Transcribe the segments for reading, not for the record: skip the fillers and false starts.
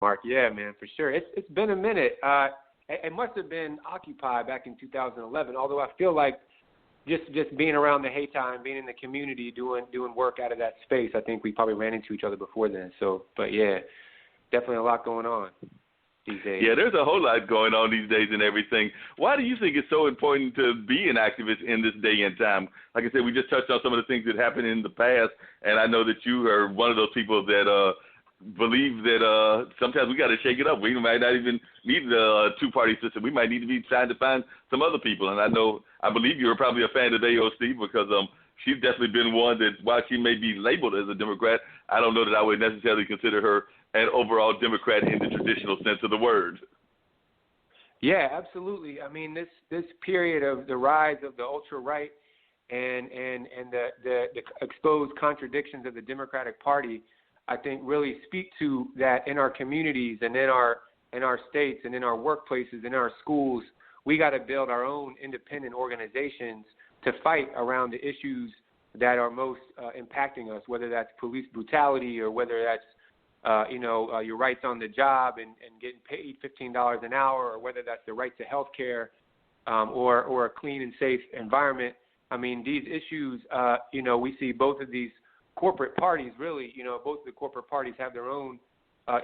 Mark. Yeah, man, for sure. It's been a minute. It must have been Occupy back in 2011. Although I feel like just being around the Haytime, being in the community, doing work out of that space, I think we probably ran into each other before then. So, but yeah, definitely a lot going on these days. Yeah, there's a whole lot going on these days and everything. Why do you think it's so important to be an activist in this day and time? Like I said, we just touched on some of the things that happened in the past, and I know that you are one of those people that believe that sometimes we got to shake it up. We might not even need the two-party system. We might need to be trying to find some other people. And I believe you're probably a fan of AOC because she's definitely been one that, while she may be labeled as a Democrat, I don't know that I would necessarily consider her an overall Democrat in the traditional sense of the word. Yeah, absolutely. I mean, this period of the rise of the ultra-right and the exposed contradictions of the Democratic Party, I think really speak to that in our communities and in our states and in our workplaces and in our schools. We got to build our own independent organizations to fight around the issues that are most impacting us, whether that's police brutality or whether that's your rights on the job and getting paid $15 an hour, or whether that's the right to health care or a clean and safe environment. I mean, these issues, we see both of these corporate parties really, both of the corporate parties have their own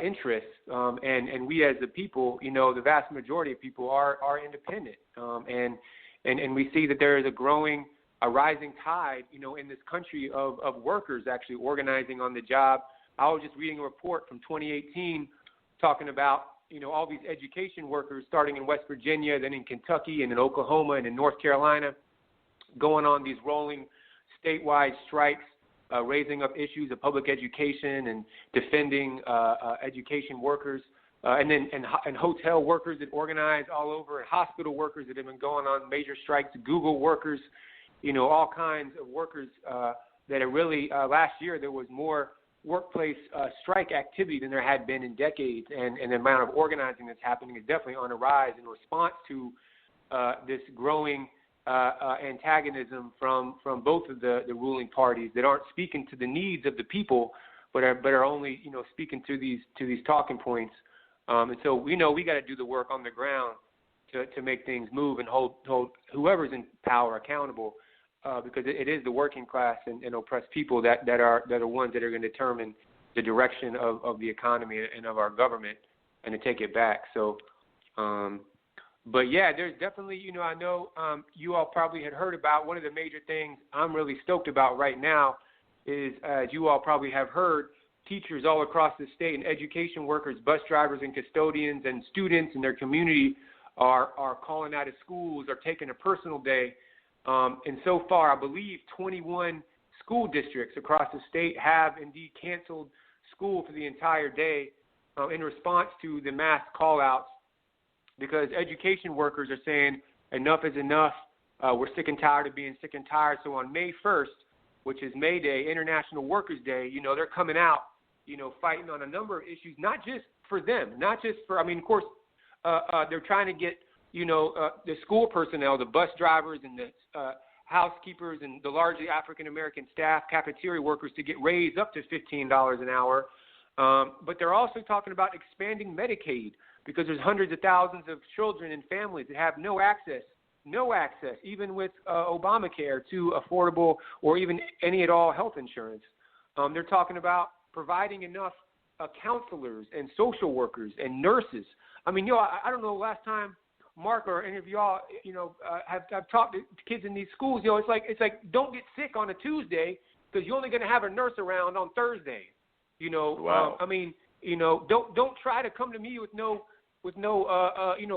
interests, and we as the people, the vast majority of people are independent, and we see that there is a rising tide, in this country of workers actually organizing on the job. I was just reading a report from 2018 talking about, all these education workers starting in West Virginia, then in Kentucky and in Oklahoma and in North Carolina, going on these rolling statewide strikes, raising up issues of public education and defending education workers, and hotel workers that organize all over, and hospital workers that have been going on major strikes, Google workers, all kinds of workers that are really, last year there was more workplace strike activity than there had been in decades, and the amount of organizing that's happening is definitely on a rise in response to this growing antagonism from both of the ruling parties that aren't speaking to the needs of the people, but are only speaking to these talking points. And so we got to do the work on the ground to make things move and hold whoever's in power accountable, because it is the working class and oppressed people that are ones that are going to determine the direction of the economy and of our government and to take it back. So. But yeah, there's definitely, I know you all probably had heard about one of the major things I'm really stoked about right now is, as you all probably have heard, teachers all across the state and education workers, bus drivers and custodians and students in their community are calling out of schools, are taking a personal day. And so far, I believe 21 school districts across the state have indeed canceled school for the entire day in response to the mass call-outs, because education workers are saying enough is enough. We're sick and tired of being sick and tired. So on May 1st, which is May Day, International Workers' Day, they're coming out, fighting on a number of issues, not just for them, not just for, of course, they're trying to get, the school personnel, the bus drivers and the housekeepers and the largely African-American staff, cafeteria workers to get raised up to $15 an hour. But they're also talking about expanding Medicaid, because there's hundreds of thousands of children and families that have no access, even with Obamacare, to affordable or even any at all health insurance. They're talking about providing enough counselors and social workers and nurses. I don't know, last time Mark or any of y'all, have talked to kids in these schools, it's like don't get sick on a Tuesday because you're only going to have a nurse around on Thursday. Wow. Don't try to come to me with no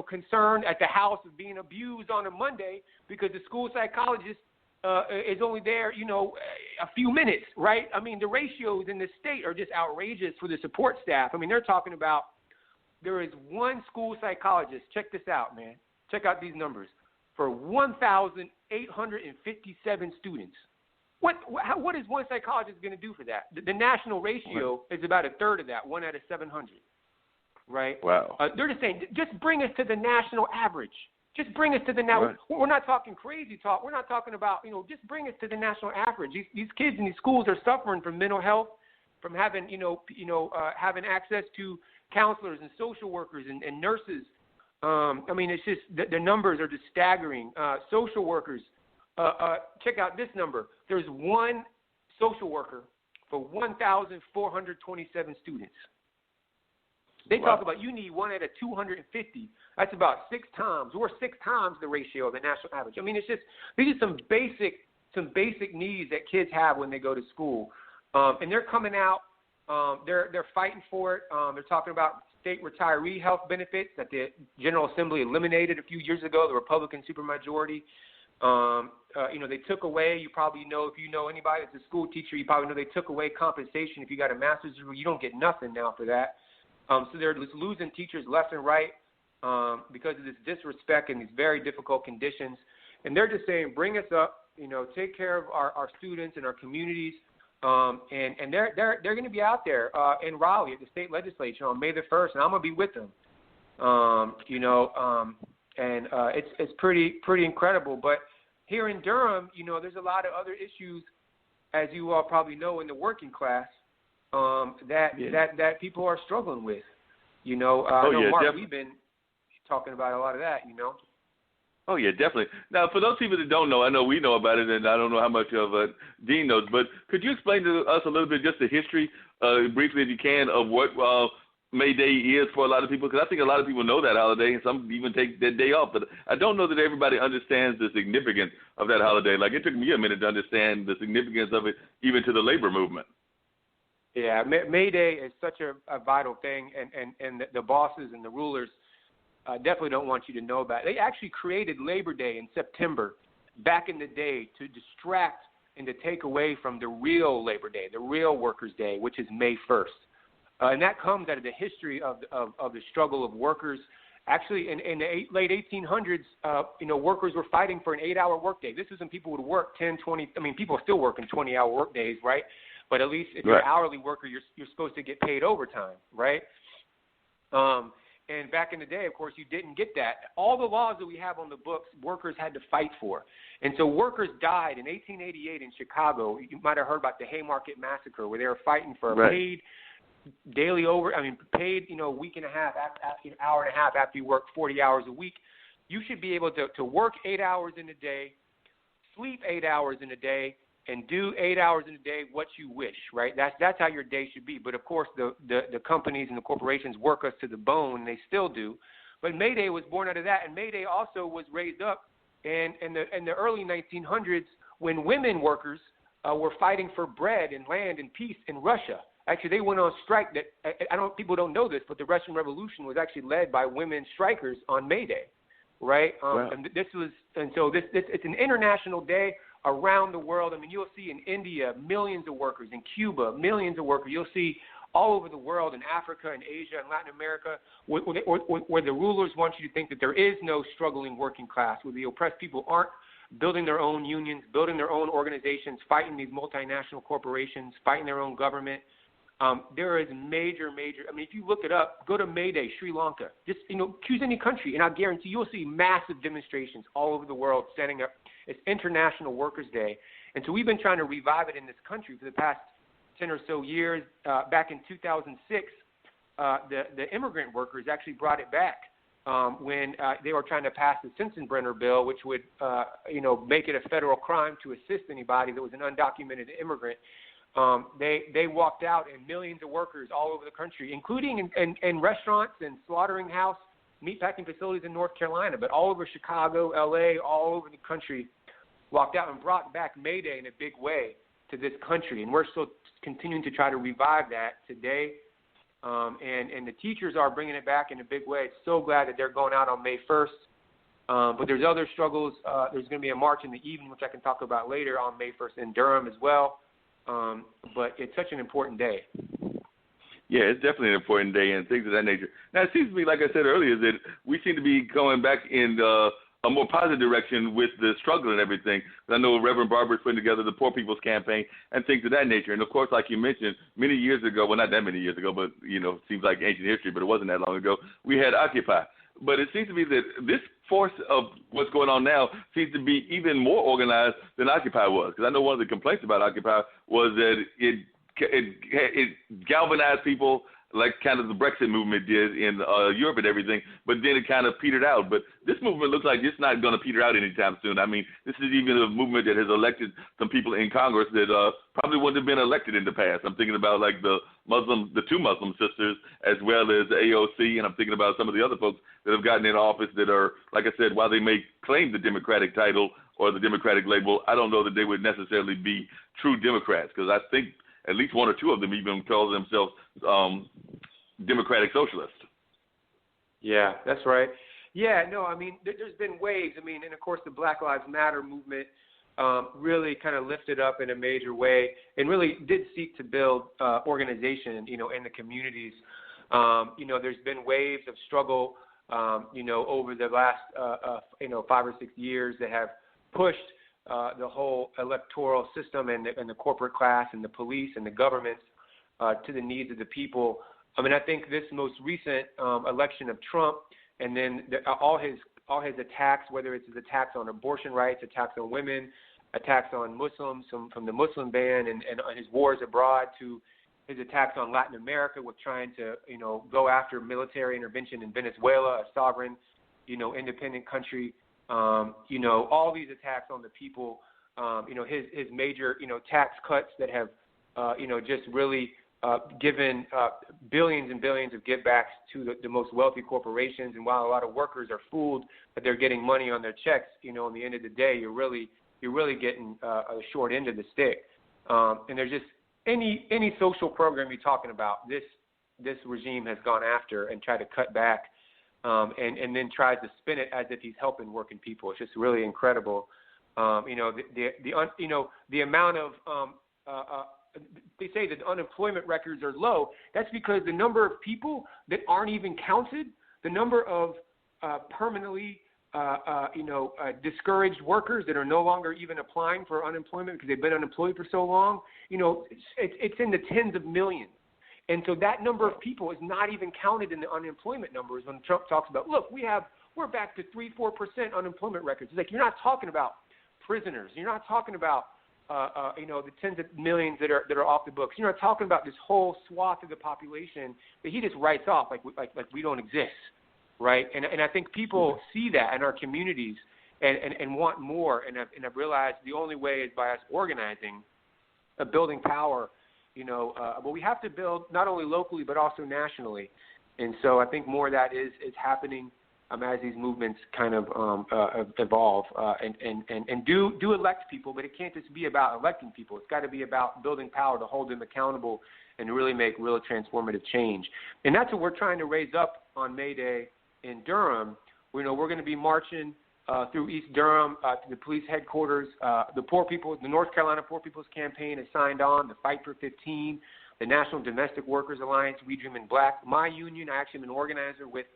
concern at the house of being abused on a Monday, because the school psychologist is only there, a few minutes, right? The ratios in the state are just outrageous for the support staff. They're talking about there is one school psychologist. Check this out, man. Check out these numbers. For 1,857 students. What is one psychologist going to do for that? The national ratio is about a third of that, 1 out of 700. Right? Wow. They're just saying, just bring us to the national average. Just bring us to the national. Right. We're not talking crazy talk. We're not talking about, just bring us to the national average. These kids in these schools are suffering from mental health, from having, having access to counselors and social workers and nurses. I mean, it's just the numbers are just staggering. Social workers, check out this number. There's one social worker for 1,427 students. They talk about you need one out of 250. That's about 6 times. We're 6 times the ratio of the national average. I mean, it's just these are some basic needs that kids have when they go to school, and they're coming out. They're fighting for it. They're talking about state retiree health benefits that the General Assembly eliminated a few years ago. The Republican supermajority. They took away. You probably know, if you know anybody that's a school teacher, you probably know they took away compensation. If you got a master's degree, you don't get nothing now for that. So they're losing teachers left and right because of this disrespect and these very difficult conditions. And they're just saying, bring us up, take care of our students and our communities. And they're going to be out there in Raleigh at the state legislature on May the 1st, and I'm going to be with them. It's pretty incredible. But here in Durham, there's a lot of other issues, as you all probably know, in the working class. That people are struggling with, Mark, we've been talking about a lot of that, Oh, yeah, definitely. Now, for those people that don't know, I know we know about it, and I don't know how much of Dean knows, but could you explain to us a little bit just the history, briefly if you can, of what May Day is for a lot of people? Because I think a lot of people know that holiday, and some even take that day off, but I don't know that everybody understands the significance of that holiday. Like, it took me a minute to understand the significance of it, even to the labor movement. Yeah, May Day is such a vital thing, and the bosses and the rulers definitely don't want you to know about it. They actually created Labor Day in September back in the day to distract and to take away from the real Labor Day, the real Workers' Day, which is May 1st. And that comes out of the history of the struggle of workers. Actually, in the late 1800s, workers were fighting for an 8-hour workday. This is when people would work 10, 20. I mean, people are still working 20-hour work days, right? But at least if you're an hourly worker, you're supposed to get paid overtime, right? And back in the day, of course, you didn't get that. All the laws that we have on the books, workers had to fight for. And so workers died in 1888 in Chicago. You might have heard about the Haymarket Massacre, where they were fighting for a paid daily paid, week and a half, hour and a half after you work 40 hours a week. You should be able to work 8 hours in a day, sleep 8 hours in a day, and do 8 hours in a day what you wish, right? That's how your day should be. But, of course, the companies and the corporations work us to the bone, and they still do. But May Day was born out of that, and May Day also was raised up in the early 1900s when women workers were fighting for bread and land and peace in Russia. Actually, they went on strike. People don't know this, but the Russian Revolution was actually led by women strikers on May Day, right? It's an international day around the world. I mean, you'll see in India millions of workers, in Cuba millions of workers. You'll see all over the world, in Africa and Asia and Latin America, where the rulers want you to think that there is no struggling working class, where the oppressed people aren't building their own unions, building their own organizations, fighting these multinational corporations, fighting their own government. There is major. I mean, if you look it up, go to May Day, Sri Lanka. Just choose any country, and I guarantee you'll see massive demonstrations all over the world setting up. It's International Workers' Day, and so we've been trying to revive it in this country for the past 10 or so years. Back in 2006, the immigrant workers actually brought it back when they were trying to pass the Sensenbrenner bill, which would make it a federal crime to assist anybody that was an undocumented immigrant. They walked out, and millions of workers all over the country, including in restaurants and slaughtering house, meatpacking facilities in North Carolina, but all over Chicago, L.A., all over the country, walked out and brought back May Day in a big way to this country. And we're still continuing to try to revive that today. And the teachers are bringing it back in a big way. It's so glad that they're going out on May 1st. But there's other struggles. There's going to be a march in the evening, which I can talk about later, on May 1st in Durham as well. But it's such an important day. Yeah, it's definitely an important day and things of that nature. Now, it seems to me, like I said earlier, that we seem to be going back in a more positive direction with the struggle and everything. I know Reverend Barber's putting together the Poor People's Campaign and things of that nature. And, of course, like you mentioned, many years ago, well, not that many years ago, but, it seems like ancient history, but it wasn't that long ago, we had Occupy. But it seems to me that this force of what's going on now seems to be even more organized than Occupy was. Because I know one of the complaints about Occupy was that it galvanized people like kind of the Brexit movement did in Europe and everything, but then it kind of petered out. But this movement looks like it's not going to peter out anytime soon. I mean, this is even a movement that has elected some people in Congress that probably wouldn't have been elected in the past. I'm thinking about like the two Muslim sisters, as well as the AOC, and I'm thinking about some of the other folks that have gotten in office that are, like I said, while they may claim the Democratic title or the Democratic label, I don't know that they would necessarily be true Democrats, because I think at least one or two of them even call themselves democratic socialists. Yeah, that's right. Yeah, no, I mean, there's been waves. I mean, and of course the Black Lives Matter movement really kind of lifted up in a major way and really did seek to build organization, you know, in the communities. You know, there's been waves of struggle, you know, over the last, 5 or 6 years that have pushed the whole electoral system and the corporate class and the police and the governments to the needs of the people. I mean, I think this most recent election of Trump, and then all his attacks, whether it's his attacks on abortion rights, attacks on women, attacks on Muslims from the Muslim ban and his wars abroad, to his attacks on Latin America with trying to, you know, go after military intervention in Venezuela, a sovereign, you know, independent country. You know, all these attacks on the people, you know, his major, you know, tax cuts that have, you know, just really given billions and billions of givebacks to the most wealthy corporations. And while a lot of workers are fooled that they're getting money on their checks, you know, in the end of the day, you're really getting a short end of the stick. And there's just any social program you're talking about, this regime has gone after and tried to cut back. And then tries to spin it as if he's helping working people. It's just really incredible. You know, the amount of they say that unemployment records are low. That's because the number of people that aren't even counted, the number of permanently discouraged workers that are no longer even applying for unemployment because they've been unemployed for so long, you know, it's in the tens of millions. And so that number of people is not even counted in the unemployment numbers when Trump talks about, look, we're back to 3-4% unemployment records. It's like, you're not talking about prisoners. You're not talking about, the tens of millions that are off the books. You're not talking about this whole swath of the population that he just writes off like we don't exist, right? And I think people see that in our communities and want more. And I've realized the only way is by us organizing, building power. You know, but we have to build not only locally but also nationally, and so I think more of that is happening as these movements kind of evolve and do elect people. But it can't just be about electing people. It's got to be about building power to hold them accountable and really make real transformative change. And that's what we're trying to raise up on May Day in Durham. You know, we're going to be marching through East Durham to the police headquarters. The North Carolina Poor People's Campaign has signed on, the Fight for 15, the National Domestic Workers Alliance, We Dream in Black. My union, I actually am an organizer with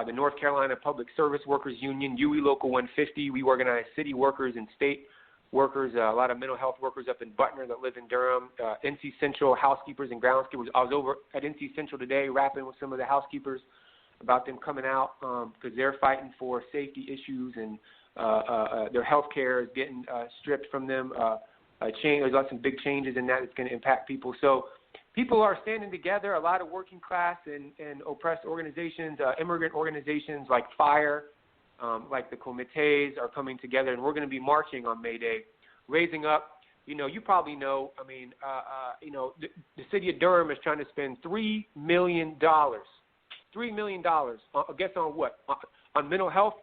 the North Carolina Public Service Workers Union, UE Local 150. We organize city workers and state workers, a lot of mental health workers up in Butner that live in Durham, NC Central housekeepers and groundskeepers. I was over at NC Central today rapping with some of the housekeepers about them coming out because they're fighting for safety issues and their health care is getting stripped from them. There's some big changes in that that's going to impact people. So people are standing together, a lot of working class and oppressed organizations, immigrant organizations like FIRE, like the Comités are coming together, and we're going to be marching on May Day, raising up. You know, you probably know, I mean, the city of Durham is trying to spend $3 million. $3 million, guess on what? On mental health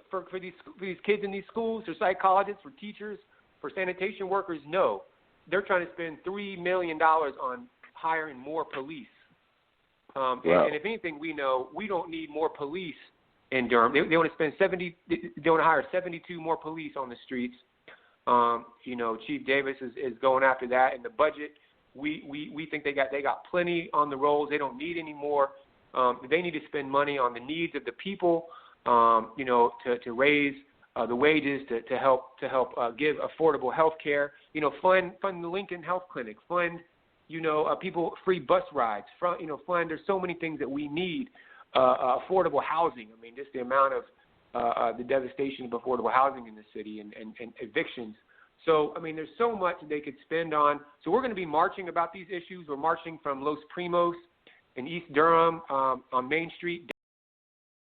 for these kids in these schools, for psychologists, for teachers, for sanitation workers? No. They're trying to spend $3 million on hiring more police. Wow. And if anything, we know we don't need more police in Durham. They want to spend they want to hire 72 more police on the streets. You know, Chief Davis is going after that. In the budget, we think they got plenty on the rolls. They don't need any more. They need to spend money on the needs of the people, you know, to raise the wages, to help give affordable health care, you know, fund the Lincoln Health Clinic, fund, you know, people free bus rides, fund, there's so many things that we need, affordable housing. I mean, just the amount of the devastation of affordable housing in the city and evictions. So, I mean, there's so much they could spend on. So we're going to be marching about these issues. We're marching from Los Primos in East Durham on Main Street.